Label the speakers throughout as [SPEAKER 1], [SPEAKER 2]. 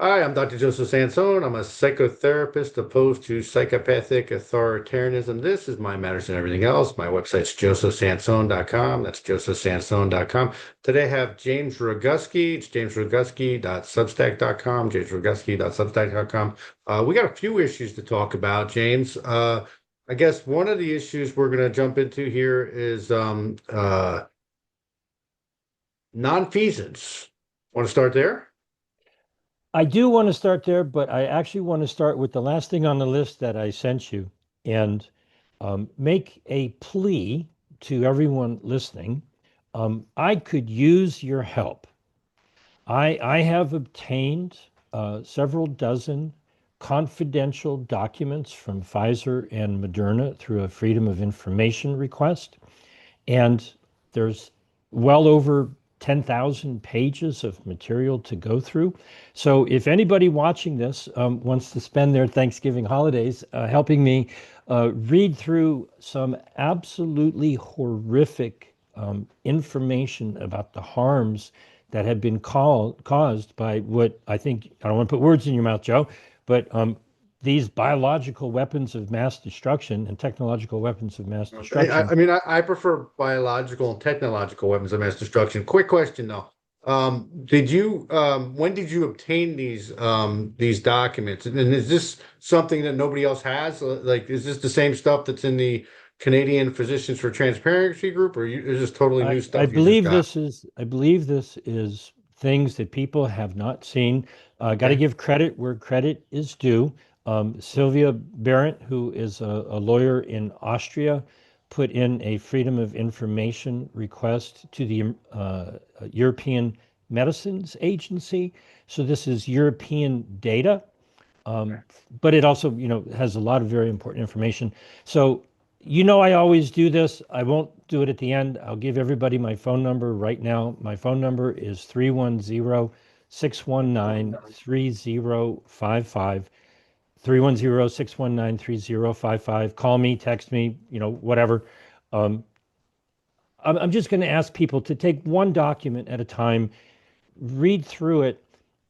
[SPEAKER 1] Hi, I'm Dr. Joseph Sansone. I'm a psychotherapist opposed to psychopathic authoritarianism. This is my matters and everything else. My website's josephsansone.com. That's josephsansone.com. Today I have James Roguski. It's jamesroguski.substack.com, jamesroguski.substack.com. We got a few issues to talk about, James. I guess one of the issues we're going to jump into here is nonfeasance. Want to start there?
[SPEAKER 2] I do want to start there, but I actually want to start with the last thing on the list that I sent you and make a plea to everyone listening. I could use your help. I have obtained several dozen confidential documents from Pfizer and Moderna through a Freedom of Information request. And there's well over 10,000 pages of material to go through. So if anybody watching this wants to spend their Thanksgiving holidays helping me read through some absolutely horrific information about the harms that have been caused by what I think, I don't want to put words in your mouth, Joe, but these biological weapons of mass destruction and technological weapons of mass destruction.
[SPEAKER 1] I prefer biological and technological weapons of mass destruction. Quick question though. When did you obtain these documents? And is this something that nobody else has? Like, is this the same stuff that's in the Canadian Physicians for Transparency group, or is this totally new
[SPEAKER 2] I
[SPEAKER 1] stuff you just
[SPEAKER 2] believe
[SPEAKER 1] got?
[SPEAKER 2] this is things that people have not seen. Got to
[SPEAKER 1] Okay.
[SPEAKER 2] give credit where credit is due. Sylvia Barrett, who is a lawyer in Austria, put in a Freedom of Information request to the European Medicines Agency. So this is European data,
[SPEAKER 1] Okay.
[SPEAKER 2] um, but it also, has a lot of very important information. So, I always do this. I won't do it at the end. I'll give everybody my phone number right now. My phone number is 310-619-3055. 310-619-3055. Call me, text me, whatever. Um, I'm just going to ask people to take one document at a time, read through it,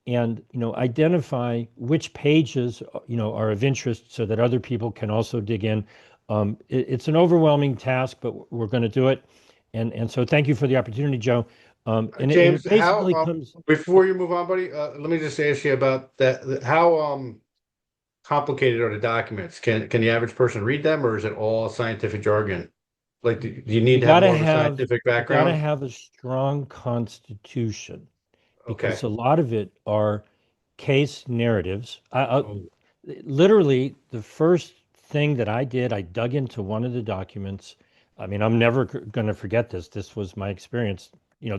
[SPEAKER 2] and identify which pages are of interest so that other people can also dig in. It's an overwhelming task, but we're going to do it. And so thank you for the opportunity, Joe. And it
[SPEAKER 1] James, how
[SPEAKER 2] basically comes.
[SPEAKER 1] before you move on, buddy, let me just ask you about that. How complicated are the documents? Can the average person read them, or is it all scientific jargon? Like, do you need
[SPEAKER 2] You
[SPEAKER 1] to have
[SPEAKER 2] gotta
[SPEAKER 1] more of a
[SPEAKER 2] have
[SPEAKER 1] scientific
[SPEAKER 2] you gotta
[SPEAKER 1] background?
[SPEAKER 2] have a strong constitution because
[SPEAKER 1] Okay.
[SPEAKER 2] a lot of it are case narratives.
[SPEAKER 1] Oh,
[SPEAKER 2] Literally, the first thing that I did, I dug into one of the documents. I mean, I'm never going to forget this. This was my experience.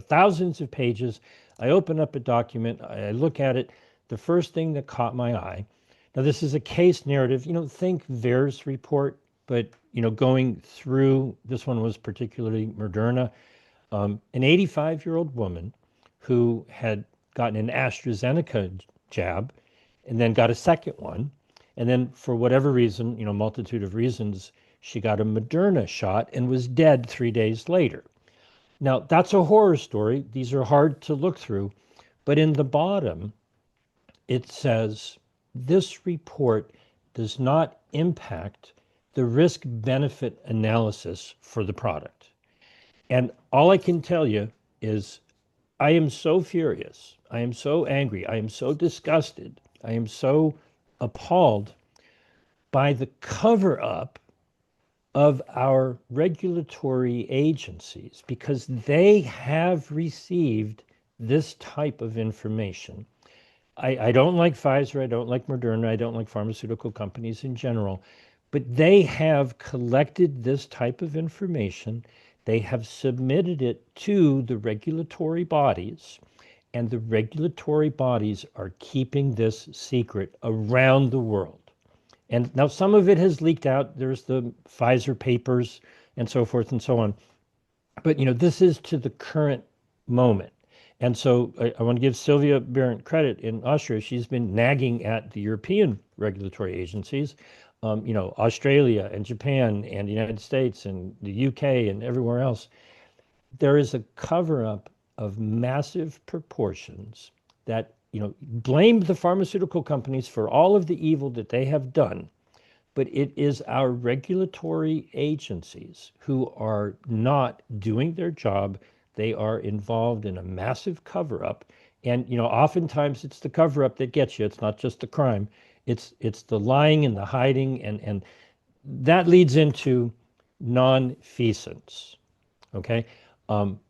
[SPEAKER 2] Thousands of pages. I open up a document, I look at it. The first thing that caught my eye. Now, this is a case narrative. Think VAERS report, but going through this one was particularly Moderna. An 85-year-old woman who had gotten an AstraZeneca jab and then got a second one. And then, for whatever reason, multitude of reasons, she got a Moderna shot and was dead 3 days later. Now, that's a horror story. These are hard to look through. But in the bottom, it says this report does not impact the risk benefit analysis for the product. And all I can tell you is I am so furious. I am so angry. I am so disgusted. I am so appalled by the cover up of our regulatory agencies because they have received this type of information. I don't like Pfizer. I don't like Moderna. I don't like pharmaceutical companies in general. But they have collected this type of information. They have submitted it to the regulatory bodies, and the regulatory bodies are keeping this secret around the world. And now some of it has leaked out. There's the Pfizer papers and so forth and so on. But this is to the current moment. And so I want to give Sylvia Barrett credit in Austria. She's been nagging at the European regulatory agencies, Australia and Japan and the United States and the UK and everywhere else. There is a cover up of massive proportions that blame the pharmaceutical companies for all of the evil that they have done, but it is our regulatory agencies who are not doing their job. They are involved in a massive cover up. And oftentimes it's the cover up that gets you. It's not just the crime. It's the lying and the hiding, and that leads into nonfeasance. Okay. Um,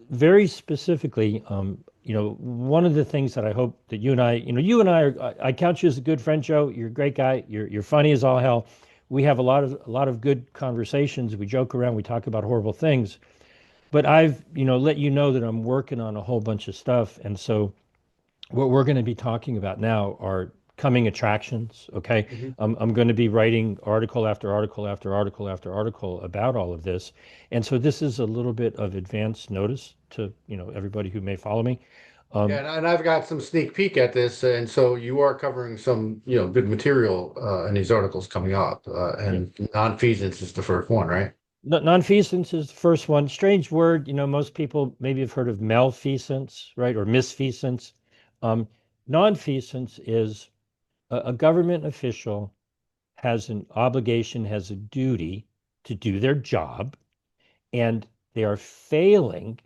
[SPEAKER 2] Very specifically, one of the things that I hope that you and I I count you as a good friend, Joe. You're a great guy. You're funny as all hell. We have a lot of good conversations. We joke around. We talk about horrible things. But I've, let you know that I'm working on a whole bunch of stuff, and so what we're going to be talking about now are coming attractions. Okay.
[SPEAKER 1] Mhm.
[SPEAKER 2] I'm going to be writing article after article after article after article about all of this. And so this is a little bit of advance notice to, everybody who may follow me.
[SPEAKER 1] Yeah,
[SPEAKER 2] Um,
[SPEAKER 1] and I've got some sneak peek at this, and so you are covering some, good material in these articles coming up,
[SPEAKER 2] yeah.
[SPEAKER 1] and nonfeasance is the first one, right?
[SPEAKER 2] Nonfeasance is the first one. Strange word. Most people maybe have heard of malfeasance, right? Or misfeasance. Um, Nonfeasance is a government official has an obligation, has a duty to do their job, and they are failing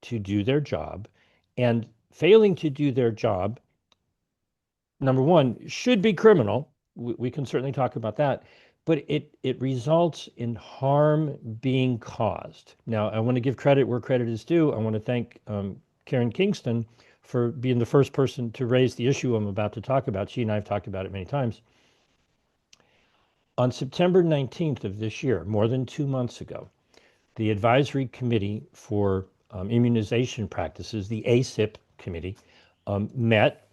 [SPEAKER 2] to do their job. And failing to do their job, number one, should be criminal. We can certainly talk about that, but it results in harm being caused. Now, I want to give credit where credit is due. I want to thank Karen Kingston for being the first person to raise the issue I'm about to talk about. She and I have talked about it many times. On September 19th of this year, more than 2 months ago, the Advisory Committee for Immunization Practices, the ACIP committee, met.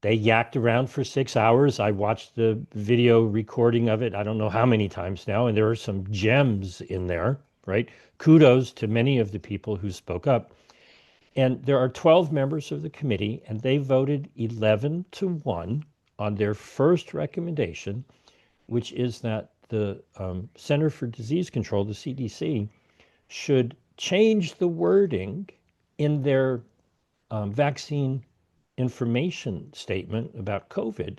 [SPEAKER 2] They yacked around for 6 hours. I watched the video recording of it, I don't know how many times now, and there are some gems in there, right? Kudos to many of the people who spoke up. And there are 12 members of the committee, and they voted 11 to 1 on their first recommendation, which is that the Center for Disease Control, the CDC, should change the wording in their vaccine information statement about COVID,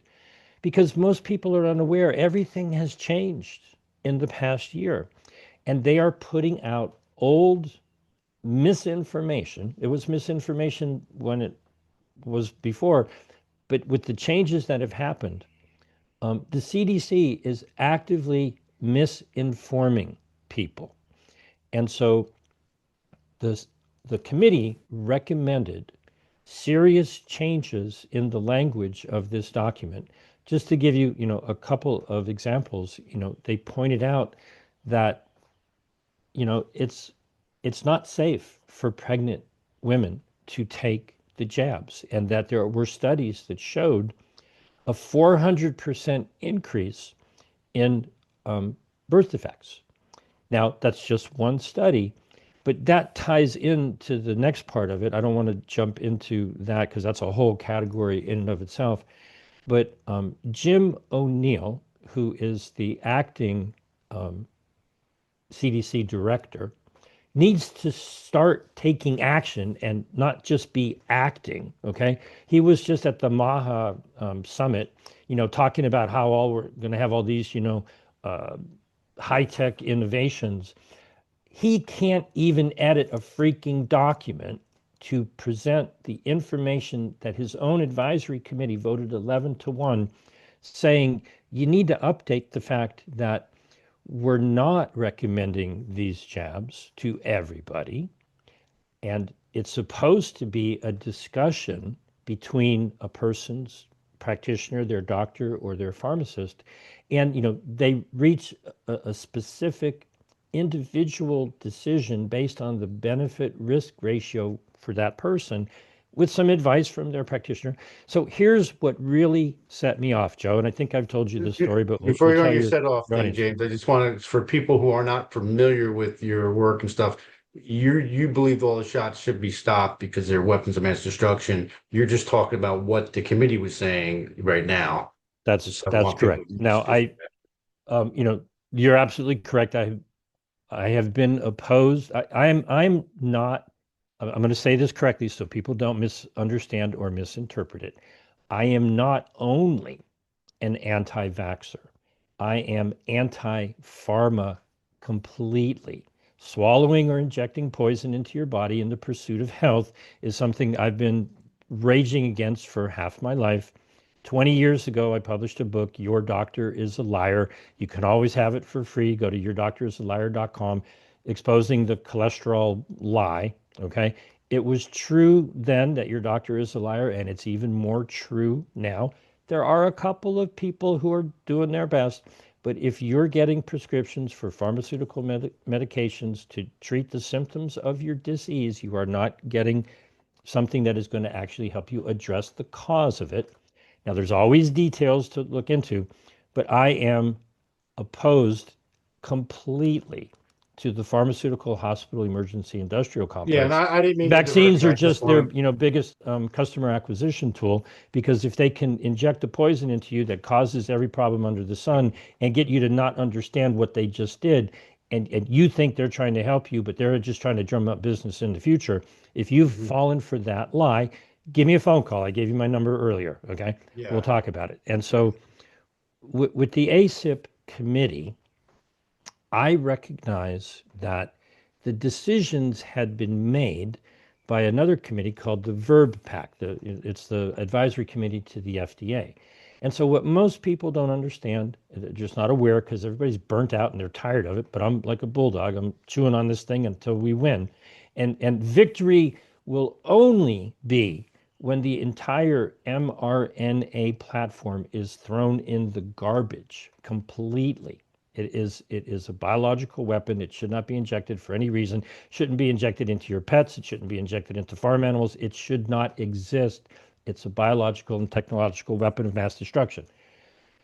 [SPEAKER 2] because most people are unaware everything has changed in the past year. And they are putting out old misinformation. It was misinformation when it was before, but with the changes that have happened, the CDC is actively misinforming people. And so the, the committee recommended serious changes in the language of this document. Just to give you, a couple of examples, they pointed out that, it's not safe for pregnant women to take the jabs, and that there were studies that showed a 400% increase in birth defects. Now, that's just one study, but that ties into the next part of it. I don't want to jump into that because that's a whole category in and of itself. But Jim O'Neill, who is the acting CDC director, needs to start taking action and not just be acting. Okay. He was just at the Maha summit, talking about how all we're going to have all these, uh, high tech innovations. He can't even edit a freaking document to present the information that his own advisory committee voted 11 to 1, saying you need to update the fact that we're not recommending these jabs to everybody. And it's supposed to be a discussion between a person's practitioner, their doctor, or their pharmacist. And, they reach a specific individual decision based on the benefit risk ratio for that person with some advice from their practitioner. So here's what really set me off, Joe. And I think I've told you this story, but we'll,
[SPEAKER 1] Before
[SPEAKER 2] we'll
[SPEAKER 1] you go on
[SPEAKER 2] tell
[SPEAKER 1] your
[SPEAKER 2] your
[SPEAKER 1] set off thing,
[SPEAKER 2] audience.
[SPEAKER 1] James, I just want to, for people who are not familiar with your work and stuff, you believe all the shots should be stopped because they're weapons of mass destruction. You're just talking about what the committee was saying right now.
[SPEAKER 2] That's
[SPEAKER 1] Just I
[SPEAKER 2] that's
[SPEAKER 1] want people
[SPEAKER 2] correct.
[SPEAKER 1] to
[SPEAKER 2] Now,
[SPEAKER 1] understand.
[SPEAKER 2] you're absolutely correct. I have been opposed. I'm not. I'm going to say this correctly so people don't misunderstand or misinterpret it. I am not only an anti-vaxxer. I am anti-pharma completely. Swallowing or injecting poison into your body in the pursuit of health is something I've been raging against for half my life. 20 years ago, I published a book, Your Doctor is a Liar. You can always have it for free. Go to yourdoctorisaliar.com, exposing the cholesterol lie. Okay. It was true then that your doctor is a liar, and it's even more true now. There are a couple of people who are doing their best, but if you're getting prescriptions for pharmaceutical medications to treat the symptoms of your disease, you are not getting something that is going to actually help you address the cause of it. Now, there's always details to look into, but I am opposed completely to the pharmaceutical hospital emergency industrial
[SPEAKER 1] Yeah, and
[SPEAKER 2] complex.
[SPEAKER 1] I didn't mean to divert
[SPEAKER 2] Vaccines are
[SPEAKER 1] you. I just
[SPEAKER 2] just their
[SPEAKER 1] want
[SPEAKER 2] biggest customer acquisition tool, because if they can inject a poison into you that causes every problem under the sun and get you to not understand what they just did, and you think they're trying to help you, but they're just trying to drum up business in the future. If you've
[SPEAKER 1] to.
[SPEAKER 2] fallen for that lie, give me a phone call. I gave you my number earlier. Okay, we'll
[SPEAKER 1] Yeah.
[SPEAKER 2] talk about it. And so with the ACIP committee, I recognize that the decisions had been made by another committee called the Verb Pack. It's the advisory committee to the FDA. And so, what most people don't understand, they're just not aware because everybody's burnt out and they're tired of it. But I'm like a bulldog. I'm chewing on this thing until we win. And victory will only be when the entire mRNA platform is thrown in the garbage completely. It is a biological weapon. It should not be injected for any reason. Shouldn't be injected into your pets. It shouldn't be injected into farm animals. It should not exist. It's a biological and technological weapon of mass destruction,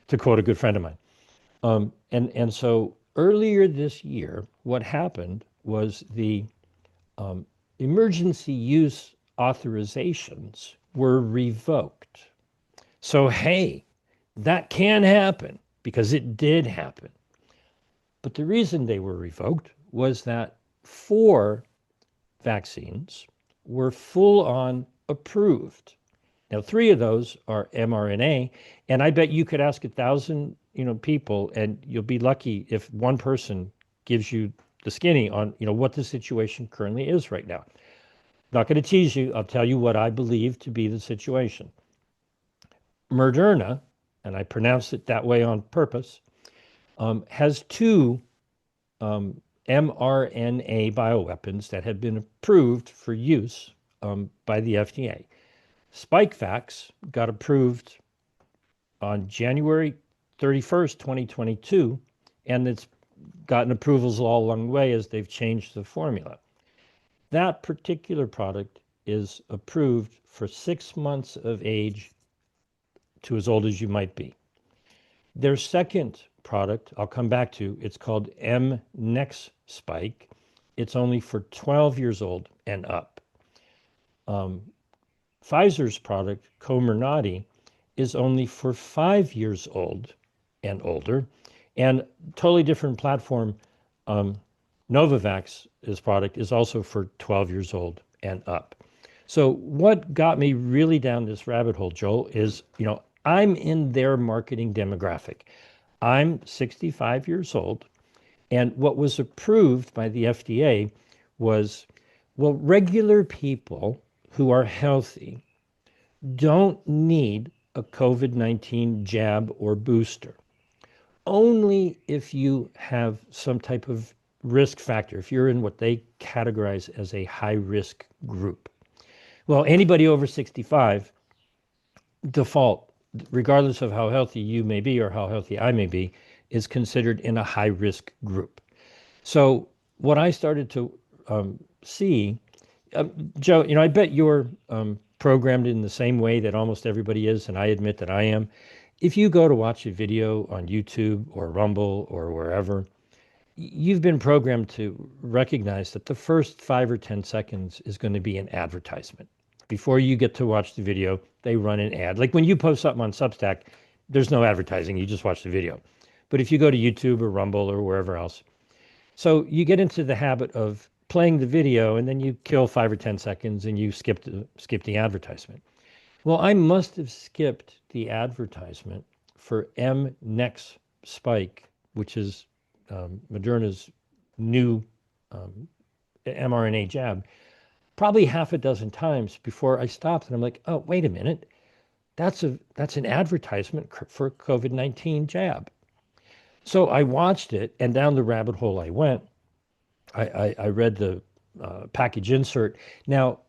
[SPEAKER 2] to quote a good friend of mine. And so earlier this year, what happened was the emergency use authorizations were revoked. So hey, that can happen because it did happen. But the reason they were revoked was that 4 vaccines were full on approved. Now, 3 of those are mRNA, and I bet you could ask 1,000, people, and you'll be lucky if one person gives you the skinny on, what the situation currently is right now. Not going to tease you. I'll tell you what I believe to be the situation. Moderna, and I pronounce it that way on purpose, has 2 mRNA bioweapons that have been approved for use by the FDA. Spikevax got approved on January 31st, 2022, and it's gotten approvals all along the way as they've changed the formula. That particular product is approved for 6 months of age to as old as you might be. Their second product, I'll come back to, it's called mNex Spike. It's only for 12 years old and up. Pfizer's product, Comirnaty, is only for 5 years old and older, and totally different platform. Novavax's product is also for 12 years old and up. So what got me really down this rabbit hole, Joel, is, I'm in their marketing demographic. I'm 65 years old, and what was approved by the FDA was, well, regular people who are healthy don't need a COVID-19 jab or booster. Only if you have some type of risk factor, if you're in what they categorize as a high risk group. Well, anybody over 65, default, regardless of how healthy you may be or how healthy I may be, is considered in a high risk group. So what I started to see, Joe, I bet you're programmed in the same way that almost everybody is, and I admit that I am. If you go to watch a video on YouTube or Rumble or wherever, you've been programmed to recognize that the first 5 or 10 seconds is going to be an advertisement. Before you get to watch the video, they run an ad. Like when you post something on Substack, there's no advertising, you just watch the video. But if you go to YouTube or Rumble or wherever else, so you get into the habit of playing the video, and then you kill 5 or 10 seconds and you skip the advertisement. Well, I must have skipped the advertisement for mNext Spike, which is Moderna's new um, mRNA jab, probably half a dozen times before I stopped. And I'm like, oh, wait a minute. That's an advertisement for COVID-19 jab. So I watched it, and down the rabbit hole I went. I read the package insert. Now,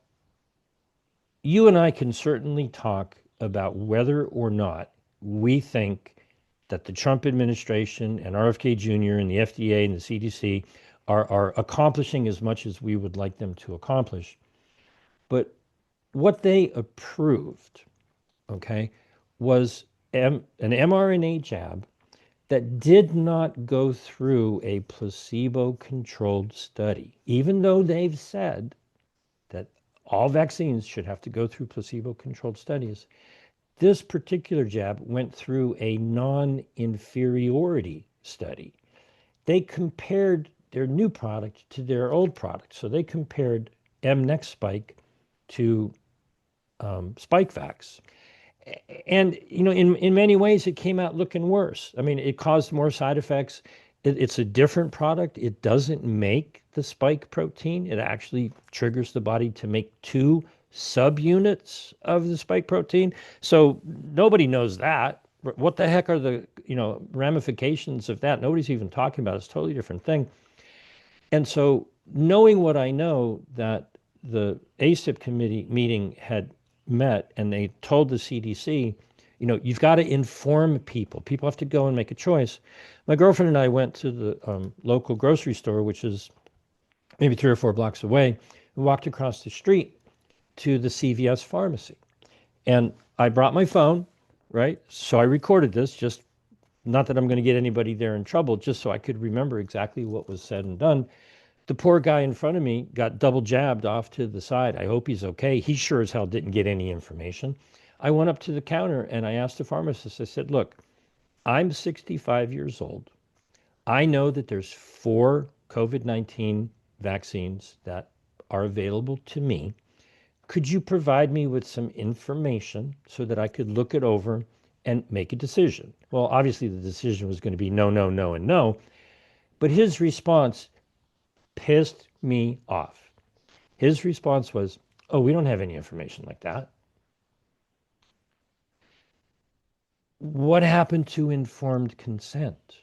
[SPEAKER 2] you and I can certainly talk about whether or not we think that the Trump administration and RFK Jr. and the FDA and the CDC are accomplishing as much as we would like them to accomplish. But what they approved, okay, was an mRNA jab that did not go through a placebo-controlled study, even though they've said that all vaccines should have to go through placebo-controlled studies. This particular jab went through a non-inferiority study. They compared their new product to their old product. So they compared mNext Spike to SpikeVax. And in many ways, it came out looking worse. I mean, it caused more side effects. It's a different product. It doesn't make the spike protein. It actually triggers the body to make two subunits of the spike protein. So nobody knows that. What the heck are the ramifications of that? Nobody's even talking about it. It's a totally different thing. And so knowing what I know, that the ACIP committee meeting had met and they told the CDC, you've got to inform people. People have to go and make a choice. My girlfriend and I went to the local grocery store, which is maybe 3 or 4 blocks away. We walked across the street to the CVS pharmacy. And I brought my phone, right? So I recorded this, just not that I'm going to get anybody there in trouble, just so I could remember exactly what was said and done. The poor guy in front of me got double jabbed off to the side. I hope he's okay. He sure as hell didn't get any information. I went up to the counter and I asked the pharmacist, I said, look, I'm 65 years old. I know that there's 4 COVID-19 vaccines that are available to me. Could you provide me with some information so that I could look it over and make a decision? Well, obviously the decision was going to be no, no, no, and no. But his response pissed me off. His response was, oh, we don't have any information like that. What happened to informed consent?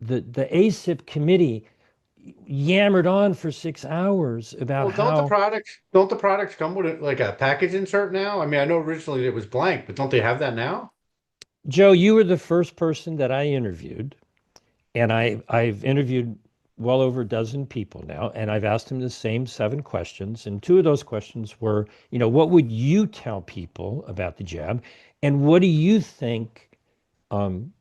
[SPEAKER 2] The ACIP committee yammered on for 6 hours about
[SPEAKER 1] Well, don't the
[SPEAKER 2] how,
[SPEAKER 1] products don't the products come with like a package insert now? I mean, I know originally it was blank, but don't they have that now?
[SPEAKER 2] Joe, you were the first person that I interviewed, and I've interviewed well over a dozen people now, and I've asked them the same 7 questions. And 2 of those questions were, what would you tell people about the jab? And what do you think um,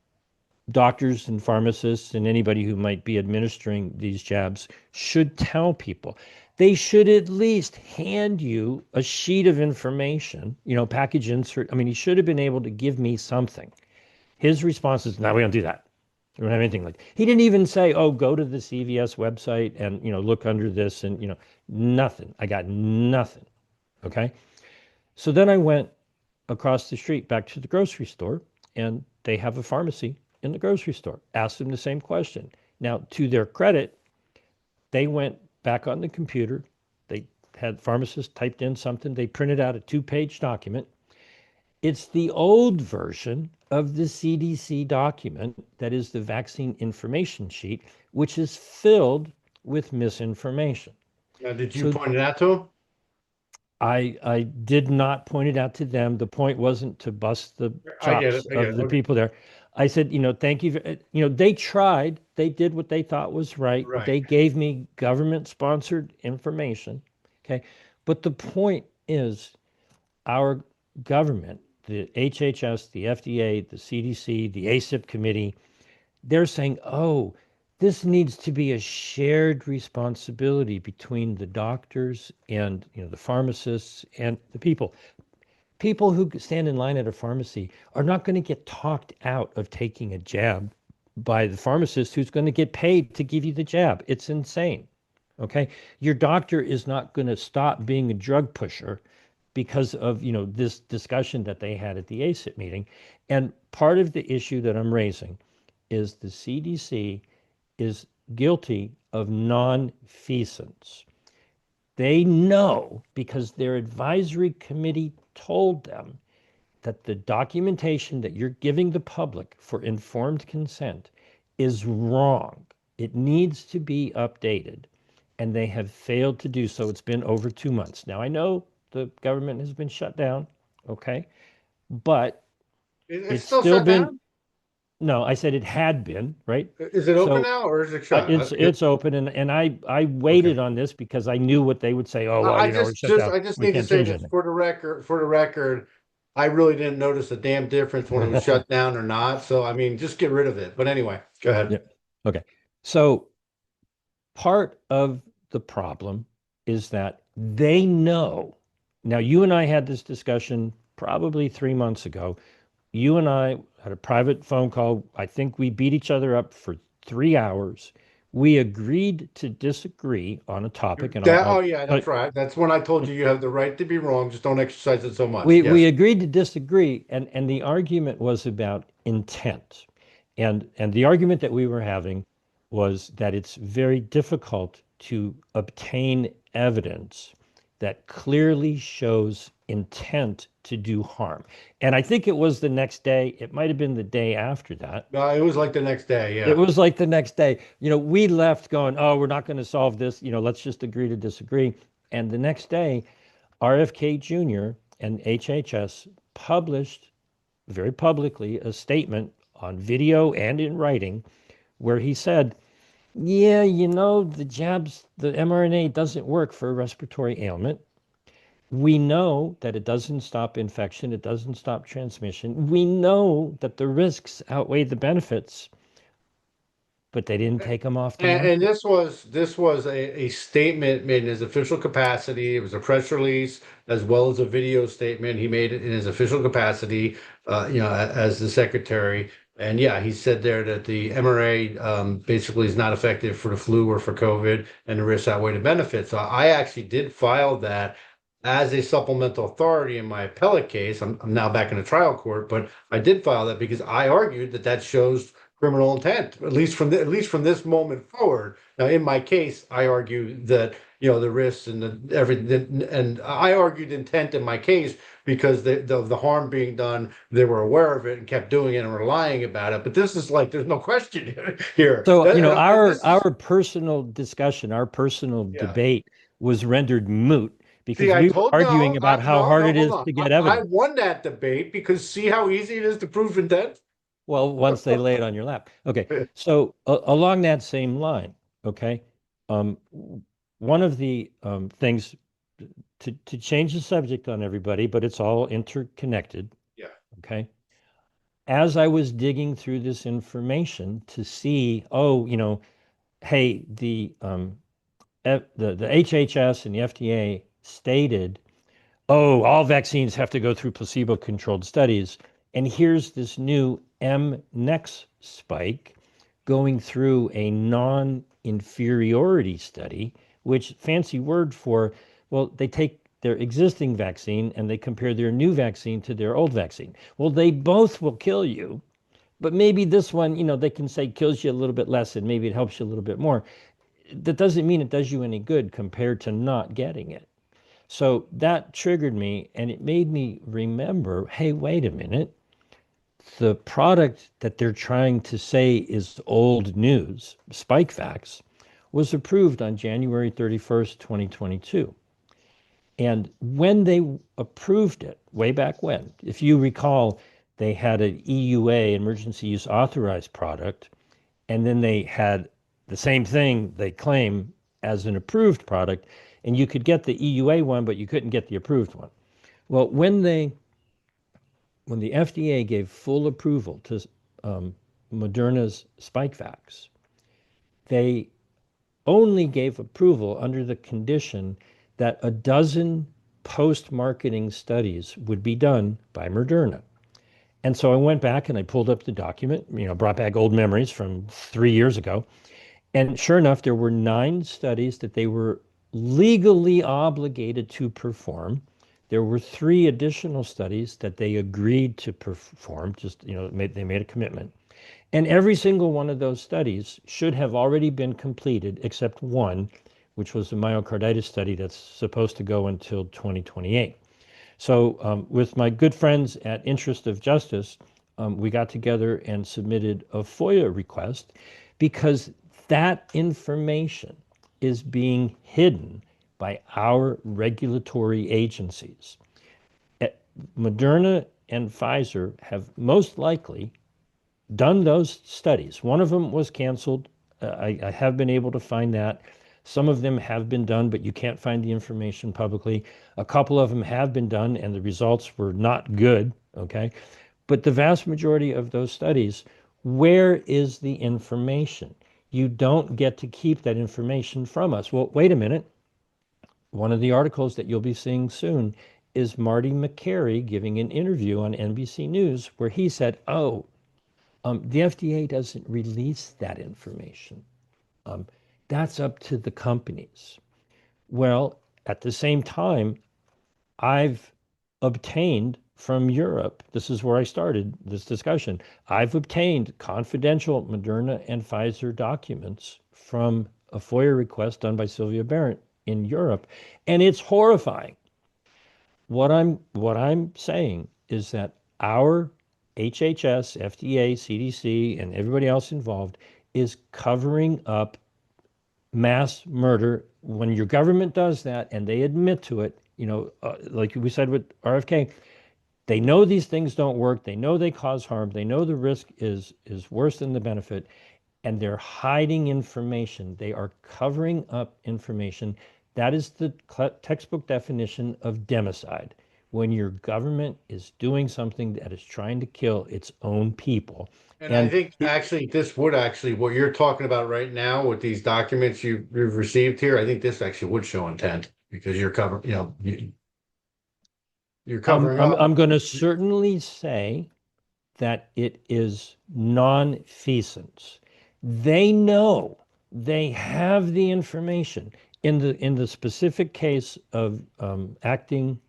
[SPEAKER 2] doctors and pharmacists and anybody who might be administering these jabs should tell people? They should at least hand you a sheet of information, package insert. I mean, he should have been able to give me something. His response is, no, we don't do that. We don't have anything like that. He didn't even say, oh, go to the CVS website and, look under this and, nothing. I got nothing. Okay. So then I went across the street back to the grocery store, and they have a pharmacy in the grocery store. Asked them the same question. Now, to their credit, they went back on the computer. They had pharmacists typed in something. They printed out a 2-page document. It's the old version of the CDC document that is the vaccine information sheet, which is filled with misinformation.
[SPEAKER 1] Now, did you
[SPEAKER 2] So
[SPEAKER 1] point it out to them?
[SPEAKER 2] I did not point it out to them. The point wasn't to bust the
[SPEAKER 1] I get it.
[SPEAKER 2] chops
[SPEAKER 1] I get
[SPEAKER 2] of
[SPEAKER 1] it.
[SPEAKER 2] the
[SPEAKER 1] Okay.
[SPEAKER 2] people there. I said, thank you. They tried. They did what they thought was right.
[SPEAKER 1] Right.
[SPEAKER 2] They gave me government-sponsored information. Okay. But the point is, our government, the HHS, the FDA, the CDC, the ACIP committee, they're saying, oh, this needs to be a shared responsibility between the doctors and the pharmacists and the people. People who stand in line at a pharmacy are not going to get talked out of taking a jab by the pharmacist who's going to get paid to give you the jab. It's insane. Okay. Your doctor is not going to stop being a drug pusher because of, this discussion that they had at the ACIP meeting. And part of the issue that I'm raising is the CDC is guilty of nonfeasance. They know because their advisory committee told them that the documentation that you're giving the public for informed consent is wrong. It needs to be updated, and they have failed to do so. It's been over 2 months. Now, I know the government has been shut down, okay, but
[SPEAKER 1] It's
[SPEAKER 2] it's
[SPEAKER 1] still
[SPEAKER 2] still
[SPEAKER 1] shut
[SPEAKER 2] been,
[SPEAKER 1] down.
[SPEAKER 2] no, I said it had been, right?
[SPEAKER 1] Is it open
[SPEAKER 2] So
[SPEAKER 1] now or is it shut?
[SPEAKER 2] it's open, and I
[SPEAKER 1] Okay.
[SPEAKER 2] waited on this because I knew what they would say. Oh, well, we're shut down.
[SPEAKER 1] I just
[SPEAKER 2] We
[SPEAKER 1] need to
[SPEAKER 2] can't
[SPEAKER 1] say
[SPEAKER 2] change
[SPEAKER 1] this
[SPEAKER 2] anything.
[SPEAKER 1] for the record, I really didn't notice a damn difference when it was shut down or not. So I mean, just get rid of it. But anyway, go ahead.
[SPEAKER 2] Yeah. Okay. So part of the problem is that they know. Now, you and I had this discussion probably 3 months ago. You and I had a private phone call. I think we beat each other up for 3 hours. We agreed to disagree on a topic, and
[SPEAKER 1] Oh yeah,
[SPEAKER 2] I'll
[SPEAKER 1] that's right. That's when I told you you have the right to be wrong. Just don't exercise it so much.
[SPEAKER 2] we
[SPEAKER 1] Yes.
[SPEAKER 2] agreed to disagree, and the argument was about intent. And the argument that we were having was that it's very difficult to obtain evidence that clearly shows intent to do harm. And I think it was the next day, it might have been the day after that.
[SPEAKER 1] No, it was like the next day.
[SPEAKER 2] It
[SPEAKER 1] Yeah.
[SPEAKER 2] was like the next day. We left going, oh, we're not going to solve this. Let's just agree to disagree. And the next day, RFK Jr. and HHS published very publicly a statement on video and in writing where he said, yeah, the mRNA doesn't work for a respiratory ailment. We know that it doesn't stop infection, it doesn't stop transmission. We know that the risks outweigh the benefits, but they didn't take them off the
[SPEAKER 1] And
[SPEAKER 2] market.
[SPEAKER 1] this was a statement made in his official capacity. It was a press release as well as a video statement. He made it in his official capacity, as the secretary. And yeah, he said there that the mRNA basically is not effective for the flu or for COVID, and the risks outweigh the benefits. So I actually did file that as a supplemental authority in my appellate case. I'm now back in the trial court, but I did file that because I argued that that shows criminal intent, at least from this moment forward. Now, in my case, I argue that the risks and the everything, and I argued intent in my case because the harm being done, they were aware of it and kept doing it and were lying about it. But this is like there's no question here.
[SPEAKER 2] So,
[SPEAKER 1] And
[SPEAKER 2] our
[SPEAKER 1] this is
[SPEAKER 2] personal discussion, our personal
[SPEAKER 1] yeah.
[SPEAKER 2] debate was rendered moot
[SPEAKER 1] See,
[SPEAKER 2] because
[SPEAKER 1] I
[SPEAKER 2] we were
[SPEAKER 1] told
[SPEAKER 2] arguing
[SPEAKER 1] no,
[SPEAKER 2] about how
[SPEAKER 1] no,
[SPEAKER 2] hard
[SPEAKER 1] no.
[SPEAKER 2] it
[SPEAKER 1] Hold
[SPEAKER 2] is
[SPEAKER 1] on.
[SPEAKER 2] to get
[SPEAKER 1] I
[SPEAKER 2] evidence.
[SPEAKER 1] won that debate because see how easy it is to prove intent.
[SPEAKER 2] Well, once they lay it on your lap. Okay. So along that same line, okay, um, one of the things to change the subject on everybody, but it's all interconnected.
[SPEAKER 1] Yeah.
[SPEAKER 2] Okay. As I was digging through this information to see, oh, hey, the HHS and the FDA stated, oh, all vaccines have to go through placebo-controlled studies. And here's this new mNEX spike going through a non-inferiority study, which fancy word for, well, they take their existing vaccine and they compare their new vaccine to their old vaccine. Well, they both will kill you, but maybe this one, they can say kills you a little bit less and maybe it helps you a little bit more. That doesn't mean it does you any good compared to not getting it. So that triggered me and it made me remember, hey, wait a minute. The product that they're trying to say is old news, Spikevax, was approved on January 31st, 2022. And when they approved it, way back when, if you recall, they had an EUA, emergency use authorized product, and then they had the same thing they claim as an approved product, and you could get the EUA one, but you couldn't get the approved one. Well, when the FDA gave full approval to Moderna's Spikevax, they only gave approval under the condition that a dozen post-marketing studies would be done by Moderna. And so I went back and I pulled up the document, brought back old memories from 3 years ago. And sure enough, there were 9 studies that they were legally obligated to perform. There were 3 additional studies that they agreed to perform, just, they made a commitment. And every single one of those studies should have already been completed, except one, which was the myocarditis study that's supposed to go until 2028. So, with my good friends at Interest of Justice, we got together and submitted a FOIA request because that information is being hidden by our regulatory agencies. Moderna and Pfizer have most likely done those studies. One of them was canceled. I have been able to find that. Some of them have been done, but you can't find the information publicly. A couple of them have been done, and the results were not good. Okay. But the vast majority of those studies, where is the information? You don't get to keep that information from us. Well, wait a minute. One of the articles that you'll be seeing soon is Marty McCary giving an interview on NBC News where he said, oh, the FDA doesn't release that information. Um, that's up to the companies. Well, at the same time, I've obtained from Europe, this is where I started this discussion. I've obtained confidential Moderna and Pfizer documents from a FOIA request done by Sylvia Barrett in Europe, and it's horrifying. What I'm saying is that our HHS, FDA, CDC, and everybody else involved is covering up mass murder. When your government does that and they admit to it, like we said with RFK, they know these things don't work. They know they cause harm. They know the risk is worse than the benefit, and they're hiding information. They are covering up information. That is the textbook definition of democide. When your government is doing something that is trying to kill its own people.
[SPEAKER 1] And I
[SPEAKER 2] And
[SPEAKER 1] think actually this would actually what you're talking about right now with these documents you've received here, I think this actually would show intent because you're covering, you're
[SPEAKER 2] I'm
[SPEAKER 1] covering
[SPEAKER 2] I'm
[SPEAKER 1] up.
[SPEAKER 2] I'm going to certainly say that it is nonfeasance. They know, they have the information. In the specific case of acting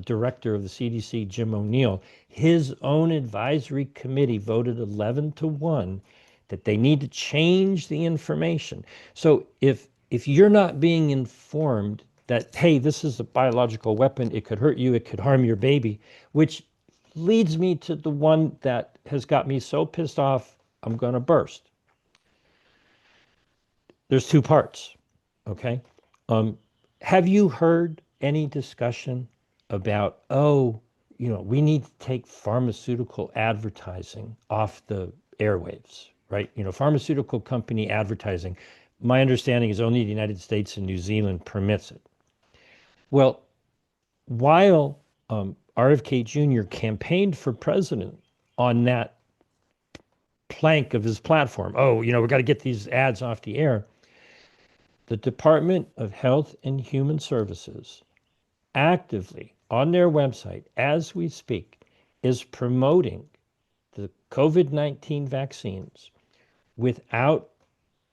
[SPEAKER 2] director of the CDC, Jim O'Neill, his own advisory committee voted 11-1 that they need to change the information. So if you're not being informed that, hey, this is a biological weapon, it could hurt you, it could harm your baby, which leads me to the one that has got me so pissed off, I'm going to burst. There's 2 parts. Okay. Um, have you heard any discussion about, oh, we need to take pharmaceutical advertising off the airwaves, right? Pharmaceutical company advertising, my understanding is only the United States and New Zealand permits it. Well, while RFK Jr. campaigned for president on that plank of his platform, oh, we got to get these ads off the air. The Department of Health and Human Services actively on their website as we speak is promoting the COVID-19 vaccines without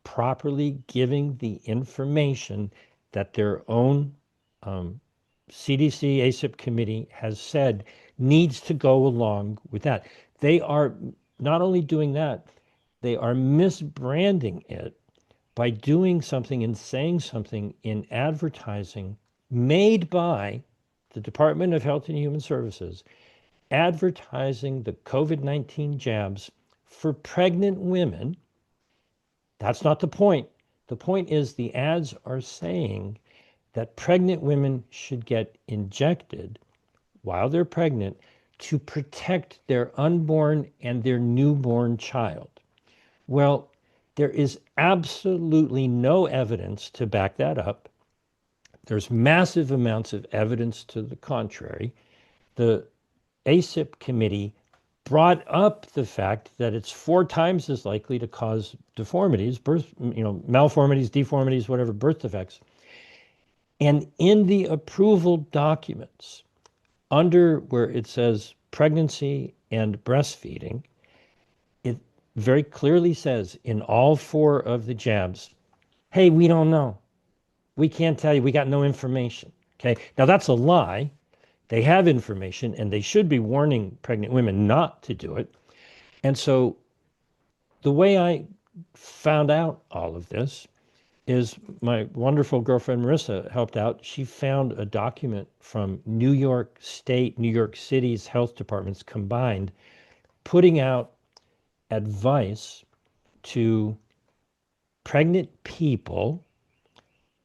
[SPEAKER 2] properly giving the information that their own CDC ACIP committee has said needs to go along with that. They are not only doing that, they are misbranding it by doing something and saying something in advertising made by the Department of Health and Human Services, advertising the COVID-19 jabs for pregnant women. That's not the point. The point is the ads are saying that pregnant women should get injected while they're pregnant to protect their unborn and their newborn child. Well, there is absolutely no evidence to back that up. There's massive amounts of evidence to the contrary. The ACIP committee brought up the fact that it's 4 times as likely to cause deformities, malformities, deformities, whatever, birth defects. And in the approval documents, under where it says pregnancy and breastfeeding, it very clearly says in all four of the jabs, hey, we don't know. We can't tell you. We got no information. Okay. Now that's a lie. They have information and they should be warning pregnant women not to do it. And so the way I found out all of this is my wonderful girlfriend Marissa helped out. She found a document from New York State, New York City's health departments combined, putting out advice to pregnant people,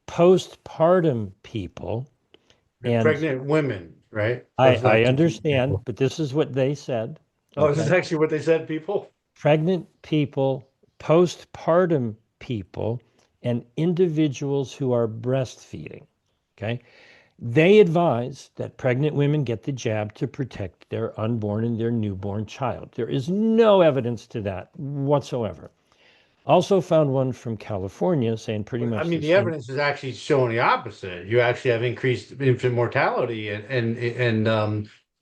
[SPEAKER 2] postpartum people, and
[SPEAKER 1] Pregnant women, right?
[SPEAKER 2] I,
[SPEAKER 1] Let's not
[SPEAKER 2] I
[SPEAKER 1] confuse
[SPEAKER 2] understand,
[SPEAKER 1] people.
[SPEAKER 2] but this is what they said.
[SPEAKER 1] Oh, this is
[SPEAKER 2] Okay.
[SPEAKER 1] actually what they said, people?
[SPEAKER 2] Pregnant people, postpartum people, and individuals who are breastfeeding. Okay. They advise that pregnant women get the jab to protect their unborn and their newborn child. There is no evidence to that whatsoever. Also found one from California saying pretty
[SPEAKER 1] I
[SPEAKER 2] much
[SPEAKER 1] mean,
[SPEAKER 2] the
[SPEAKER 1] the
[SPEAKER 2] same.
[SPEAKER 1] evidence is actually showing the opposite. You actually have increased infant mortality and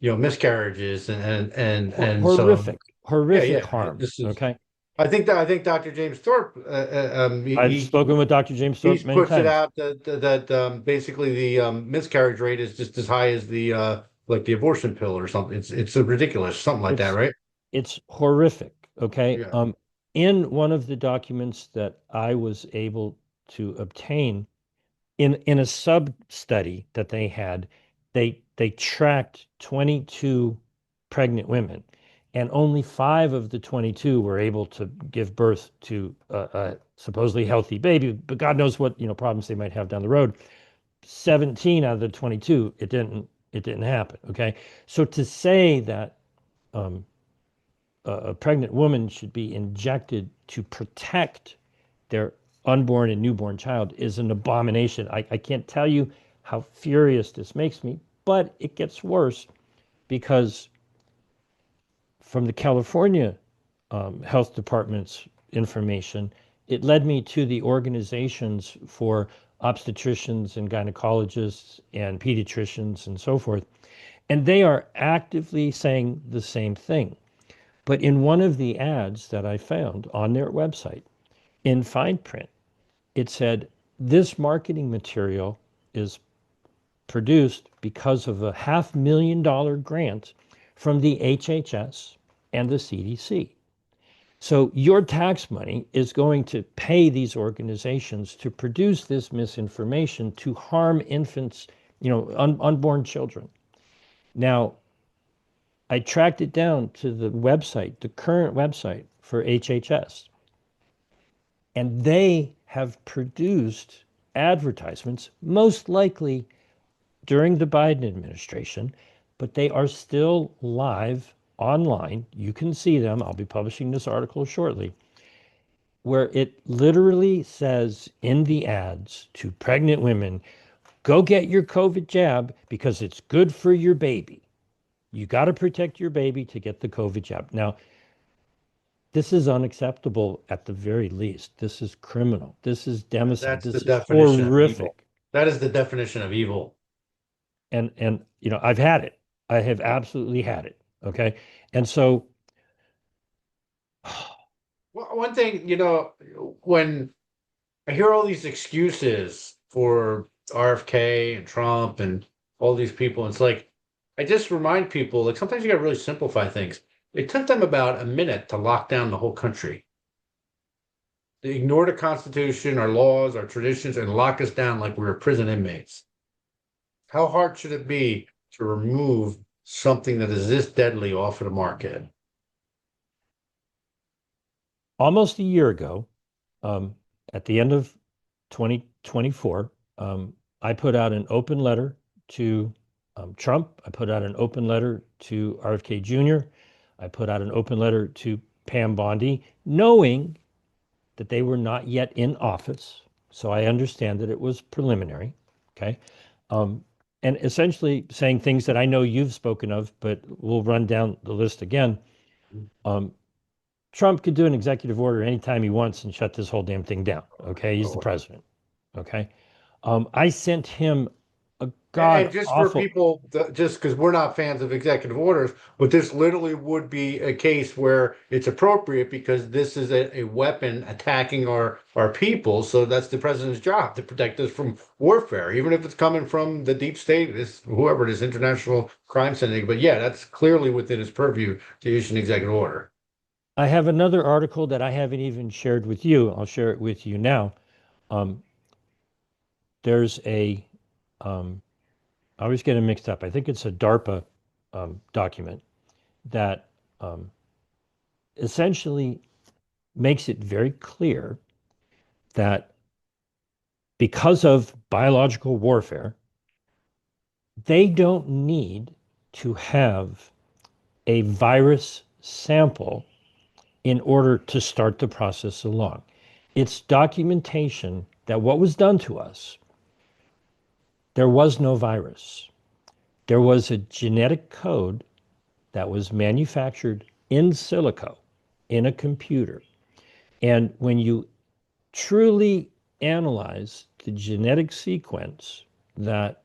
[SPEAKER 1] miscarriages and so
[SPEAKER 2] Horrific,
[SPEAKER 1] yeah,
[SPEAKER 2] horrific
[SPEAKER 1] yeah.
[SPEAKER 2] harm.
[SPEAKER 1] This is
[SPEAKER 2] Okay.
[SPEAKER 1] I think Dr. James Thorpe
[SPEAKER 2] I've spoken with Dr. James
[SPEAKER 1] he
[SPEAKER 2] Thorpe many
[SPEAKER 1] puts it
[SPEAKER 2] times.
[SPEAKER 1] out that basically the miscarriage rate is just as high as the like the abortion pill or something. It's ridiculous, something like that,
[SPEAKER 2] It's
[SPEAKER 1] right?
[SPEAKER 2] it's horrific. Okay.
[SPEAKER 1] Yeah.
[SPEAKER 2] In one of the documents that I was able to obtain in a sub study that they had, they tracked 22 pregnant women, and only five of the 22 were able to give birth to a supposedly healthy baby. But God knows what problems they might have down the road. 17 out of the 22, it didn't happen. Okay, so to say that um, a pregnant woman should be injected to protect their unborn and newborn child is an abomination. I can't tell you how furious this makes me, but it gets worse because from the California Health Department's information, it led me to the organizations for obstetricians and gynecologists and pediatricians and so forth. And they are actively saying the same thing. But in one of the ads that I found on their website, in fine print, it said this marketing material is produced because of a $500,000 grant from the HHS and the CDC. So your tax money is going to pay these organizations to produce this misinformation to harm infants, unborn children. Now, I tracked it down to the website, the current website for HHS, and they have produced advertisements, most likely during the Biden administration, but they are still live online. You can see them. I'll be publishing this article shortly, where it literally says in the ads to pregnant women, go get your COVID jab because it's good for your baby. You got to protect your baby to get the COVID jab. Now, this is unacceptable at the very least. This is criminal. This is democide.
[SPEAKER 1] That's the
[SPEAKER 2] This is
[SPEAKER 1] definition of evil.
[SPEAKER 2] horrific.
[SPEAKER 1] That is the definition of evil.
[SPEAKER 2] And I've had it. I have absolutely had it. Okay. And so
[SPEAKER 1] Well, one thing, when I hear all these excuses for RFK and Trump and all these people, it's like I just remind people like sometimes you got to really simplify things. It took them about a minute to lock down the whole country. They ignored the Constitution, our laws, our traditions, and lock us down like we were prison inmates. How hard should it be to remove something that is this deadly off of the market?
[SPEAKER 2] almost a year ago, um, at the end of 2024, I put out an open letter to Trump. I put out an open letter to RFK Jr. I put out an open letter to Pam Bondi, knowing that they were not yet in office. So I understand that it was preliminary. Okay. Um, and essentially saying things that I know you've spoken of, but we'll run down the list again. Um, Trump could do an executive order anytime he wants and shut this whole damn thing down. Okay. He's the
[SPEAKER 1] Oh,
[SPEAKER 2] president. Okay. I sent him a
[SPEAKER 1] And
[SPEAKER 2] God
[SPEAKER 1] just for
[SPEAKER 2] awful.
[SPEAKER 1] people, just because we're not fans of executive orders, but this literally would be a case where it's appropriate because this is a weapon attacking our people. So that's the president's job to protect us from warfare, even if it's coming from the deep state, this whoever it is, international crime syndicate. But yeah, that's clearly within his purview to issue an executive order.
[SPEAKER 2] I have another article that I haven't even shared with you. I'll share it with you now. Um, there's a, I always get it mixed up. I think it's a DARPA document that um, essentially makes it very clear that because of biological warfare, they don't need to have a virus sample in order to start the process along. It's documentation that what was done to us, there was no virus. There was a genetic code that was manufactured in silico in a computer. And when you truly analyze the genetic sequence that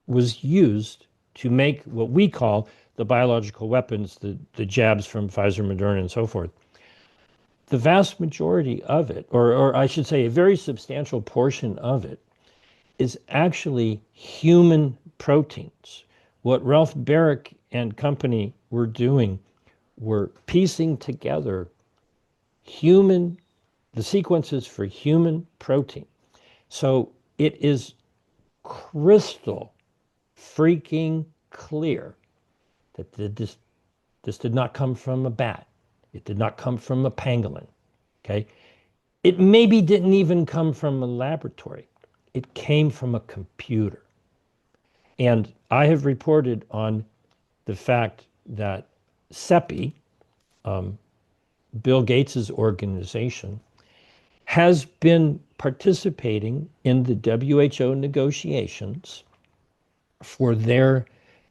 [SPEAKER 2] was used to make what we call the biological weapons, the jabs from Pfizer, Moderna, and so forth, the vast majority of it, or I should say a very substantial portion of it, is actually human proteins. What Ralph Barrick and company were doing were piecing together human, the sequences for human protein. So it is crystal freaking clear that this did not come from a bat. It did not come from a pangolin. Okay. It maybe didn't even come from a laboratory. It came from a computer. And I have reported on the fact that CEPI, Bill Gates's organization, has been participating in the WHO negotiations for their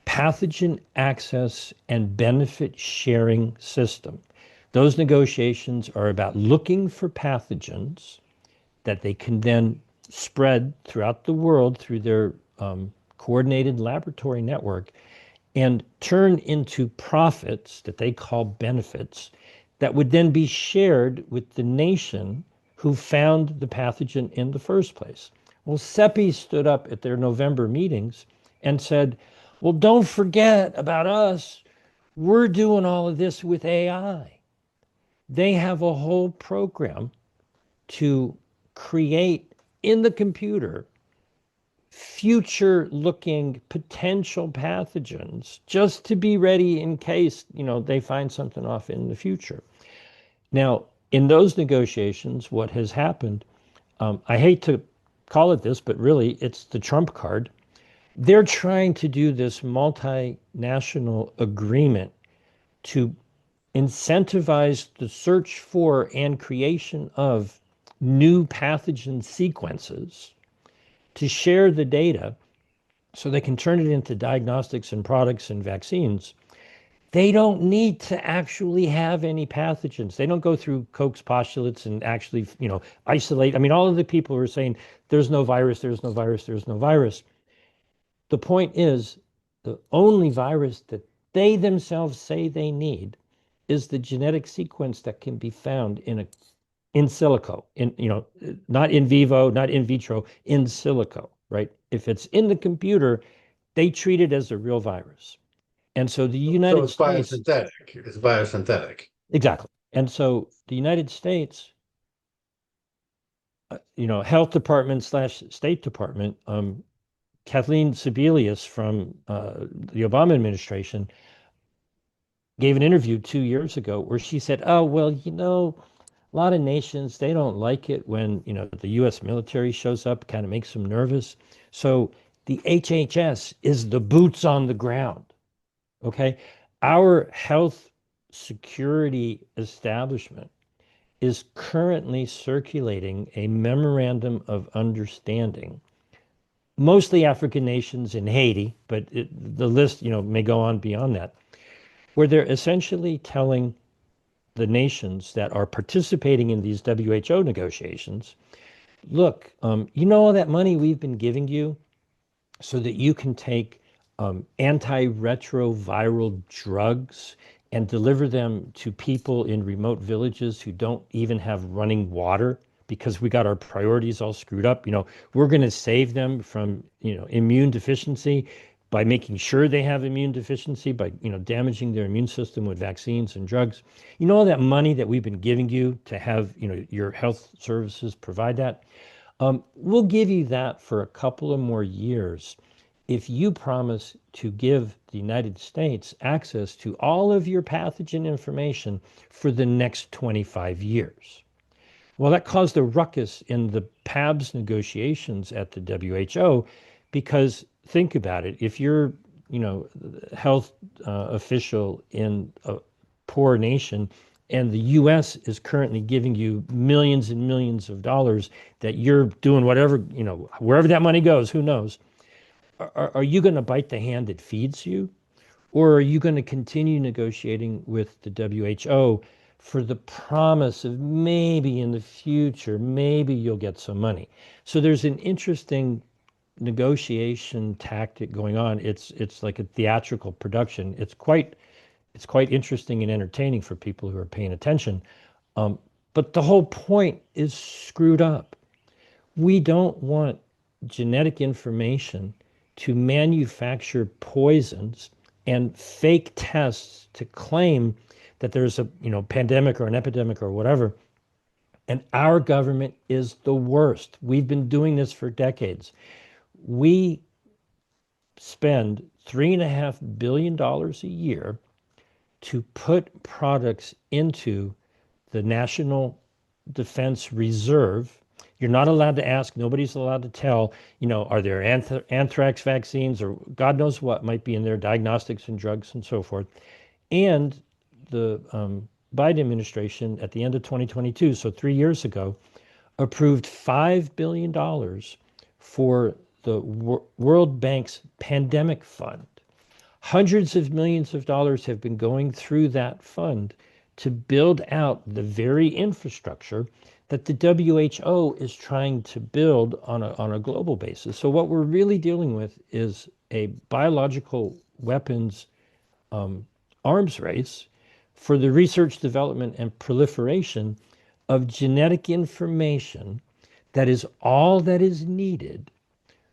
[SPEAKER 2] pathogen access and benefit sharing system. Those negotiations are about looking for pathogens that they can then spread throughout the world through their coordinated laboratory network and turn into profits that they call benefits that would then be shared with the nation who found the pathogen in the first place. Well, CEPI stood up at their November meetings and said, well, don't forget about us. We're doing all of this with AI. They have a whole program to create in the computer future looking potential pathogens just to be ready in case, they find something off in the future. Now, in those negotiations, what has happened, I hate to call it this, but really it's the Trump card. They're trying to do this multinational agreement to incentivize the search for and creation of new pathogen sequences to share the data so they can turn it into diagnostics and products and vaccines. They don't need to actually have any pathogens. They don't go through Koch's postulates and actually, isolate. I mean, all of the people who are saying there's no virus, there's no virus, there's no virus. The point is, the only virus that they themselves say they need is the genetic sequence that can be found in silico, not in vivo, not in vitro, in silico, right? If it's in the computer, they treat it as a real virus. And so the
[SPEAKER 1] So
[SPEAKER 2] United
[SPEAKER 1] it's
[SPEAKER 2] States,
[SPEAKER 1] biosynthetic. It's biosynthetic.
[SPEAKER 2] exactly. And so the United States, health department slash State Department, Kathleen Sebelius from the Obama administration gave an interview 2 years ago where she said, oh, well, a lot of nations, they don't like it when, the US military shows up, kind of makes them nervous. So the HHS is the boots on the ground. Okay. Our health security establishment is currently circulating a memorandum of understanding, mostly African nations and Haiti, but the list, may go on beyond that, where they're essentially telling the nations that are participating in these WHO negotiations, look, all that money we've been giving you, so that you can take antiretroviral drugs and deliver them to people in remote villages who don't even have running water because we got our priorities all screwed up. We're going to save them from, immune deficiency by making sure they have immune deficiency by, damaging their immune system with vaccines and drugs. All that money that we've been giving you to have, your health services provide that. We'll give you that for a couple of more years if you promise to give the United States access to all of your pathogen information for the next 25 years. Well, that caused a ruckus in the PABS negotiations at the WHO because think about it. If you're, health official in a poor nation and the US is currently giving you millions and millions of dollars that you're doing whatever, wherever that money goes, who knows? Are you going to bite the hand that feeds you? Or are you going to continue negotiating with the WHO for the promise of maybe in the future, maybe you'll get some money? So there's an interesting negotiation tactic going on. It's like a theatrical production. It's quite interesting and entertaining for people who are paying attention. Um, but the whole point is screwed up. We don't want genetic information to manufacture poisons and fake tests to claim that there's a pandemic or an epidemic or whatever. And our government is the worst. We've been doing this for decades. We spend $3.5 billion a year to put products into the National Defense Reserve. You're not allowed to ask, nobody's allowed to tell, are there anthrax vaccines or God knows what might be in there, diagnostics and drugs and so forth. And the Biden administration at the end of 2022, so 3 years ago, approved $5 billion for the World Bank's pandemic fund. Hundreds of millions of dollars have been going through that fund to build out the very infrastructure that the WHO is trying to build on a global basis. So what we're really dealing with is a biological weapons arms race for the research, development, and proliferation of genetic information that is all that is needed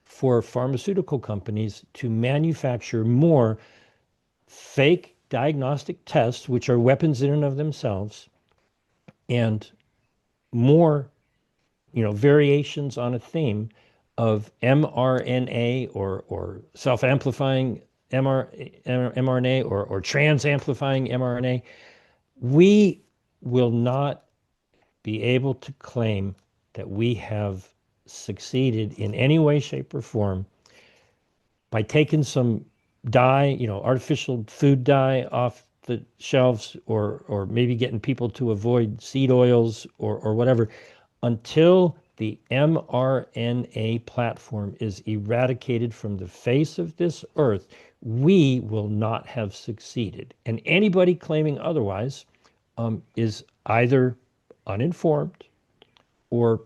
[SPEAKER 2] for pharmaceutical companies to manufacture more fake diagnostic tests, which are weapons in and of themselves, and more, variations on a theme of mRNA or self-amplifying mRNA or trans-amplifying mRNA. We will not be able to claim that we have succeeded in any way, shape, or form by taking some dye, artificial food dye off the shelves, or maybe getting people to avoid seed oils or whatever, until the mRNA platform is eradicated from the face of this earth, we will not have succeeded. And anybody claiming otherwise is either uninformed or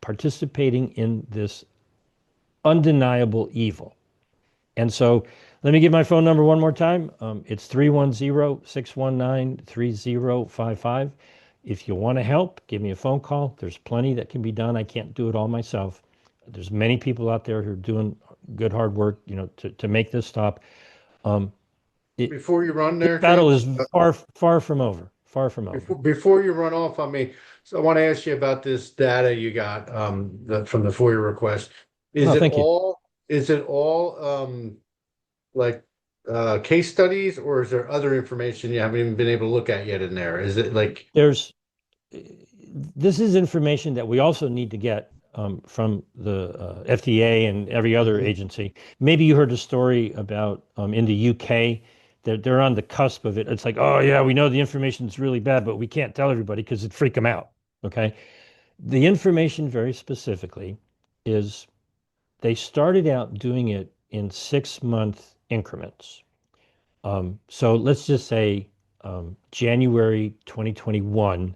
[SPEAKER 2] participating in this undeniable evil. And so let me give my phone number one more time. It's 310-619-3055. If you want to help, give me a phone call. There's plenty that can be done. I can't do it all myself. There's many people out there who are doing good, hard work, to make this stop. Um,
[SPEAKER 1] Before you run
[SPEAKER 2] this
[SPEAKER 1] there,
[SPEAKER 2] battle
[SPEAKER 1] Joe,
[SPEAKER 2] is far, far from over. Far from over.
[SPEAKER 1] before you run off on me, so I want to ask you about this data you got from the FOIA request. Is
[SPEAKER 2] Oh,
[SPEAKER 1] it
[SPEAKER 2] thank you.
[SPEAKER 1] all like case studies, or is there other information you haven't even been able to look at yet in there? Is it like
[SPEAKER 2] There's This is information that we also need to get from the FDA and every other
[SPEAKER 1] Mhm.
[SPEAKER 2] agency. Maybe you heard a story about in the UK. They're on the cusp of it. It's like, oh yeah, we know the information is really bad, but we can't tell everybody because it'd freak them out. Okay. The information very specifically is they started out doing it in 6-month increments. So let's just say January 2021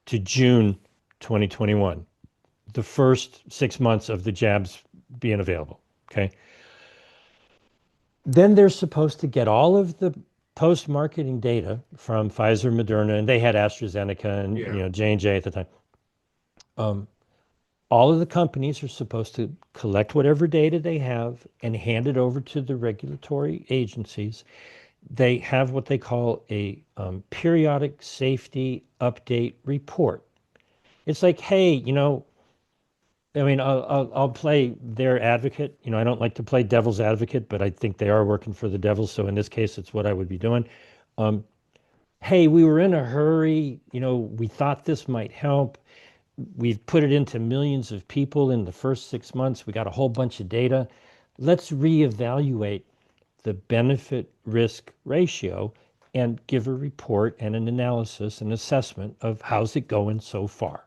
[SPEAKER 2] to June 2021, the first 6 months of the jabs being available. Okay. Then they're supposed to get all of the post-marketing data from Pfizer, Moderna, and they had AstraZeneca and
[SPEAKER 1] Yeah.
[SPEAKER 2] J&J at the time. Um, all of the companies are supposed to collect whatever data they have and hand it over to the regulatory agencies. They have what they call a periodic safety update report. It's like, hey, I mean, I'll play their advocate. I don't like to play devil's advocate, but I think they are working for the devil. So in this case, it's what I would be doing. Um, hey, we were in a hurry. We thought this might help. We've put it into millions of people in the first 6 months. We got a whole bunch of data. Let's reevaluate the benefit risk ratio and give a report and an analysis and assessment of how's it going so far.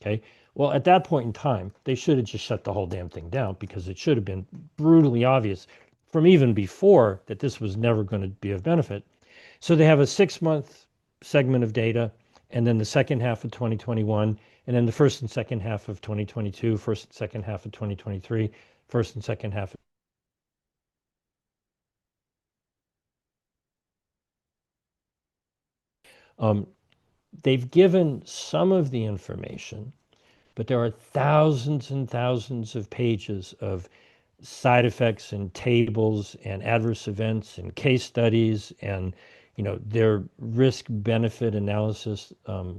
[SPEAKER 2] Okay. Well, at that point in time, they should have just shut the whole damn thing down because it should have been brutally obvious from even before that this was never going to be of benefit. So they have a 6 month segment of data, and then the second half of 2021, and then the first and second half of 2022, first and second half of 2023, first and second half. Um, they've given some of the information, but there are thousands and thousands of pages of side effects and tables and adverse events and case studies and their risk benefit analysis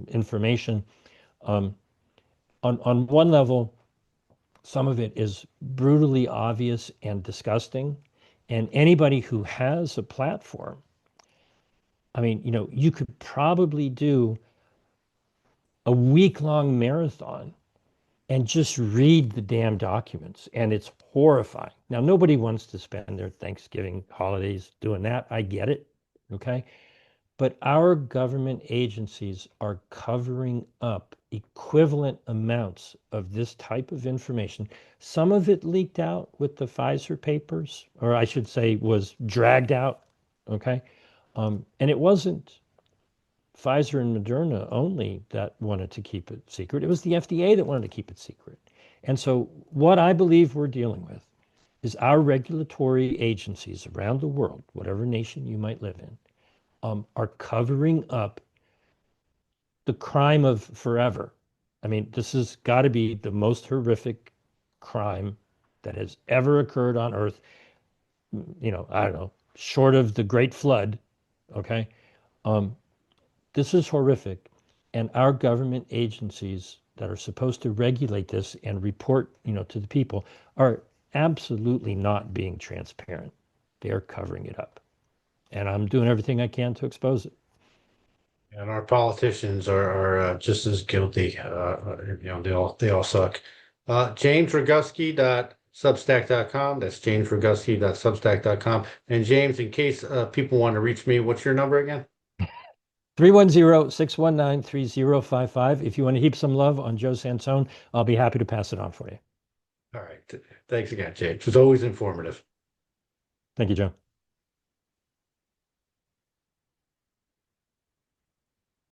[SPEAKER 2] information. Um, on one level, some of it is brutally obvious and disgusting. And anybody who has a platform, I mean, you could probably do a week-long marathon and just read the damn documents, and it's horrifying. Now, nobody wants to spend their Thanksgiving holidays doing that. I get it. Okay. But our government agencies are covering up equivalent amounts of this type of information. Some of it leaked out with the Pfizer papers, or I should say, was dragged out. Okay. And it wasn't Pfizer and Moderna only that wanted to keep it secret. It was the FDA that wanted to keep it secret. And so, what I believe we're dealing with is our regulatory agencies around the world, whatever nation you might live in, are covering up the crime of forever. I mean, this has got to be the most horrific crime that has ever occurred on Earth. I don't know, short of the Great Flood. Okay. Um, this is horrific. And our government agencies that are supposed to regulate this and report, to the people are absolutely not being transparent. They are covering it up. And I'm doing everything I can to expose it.
[SPEAKER 1] And our politicians are just as guilty. They all suck. JamesRoguski.substack.com. That's JamesRoguski.substack.com. And James, in case people want to reach me, what's your number again?
[SPEAKER 2] 310-619-3055. If you want to heap some love on Joe Sansone, I'll be happy to pass it on for you.
[SPEAKER 1] All right. Thanks again, James. It was always informative.
[SPEAKER 2] Thank you, Joe.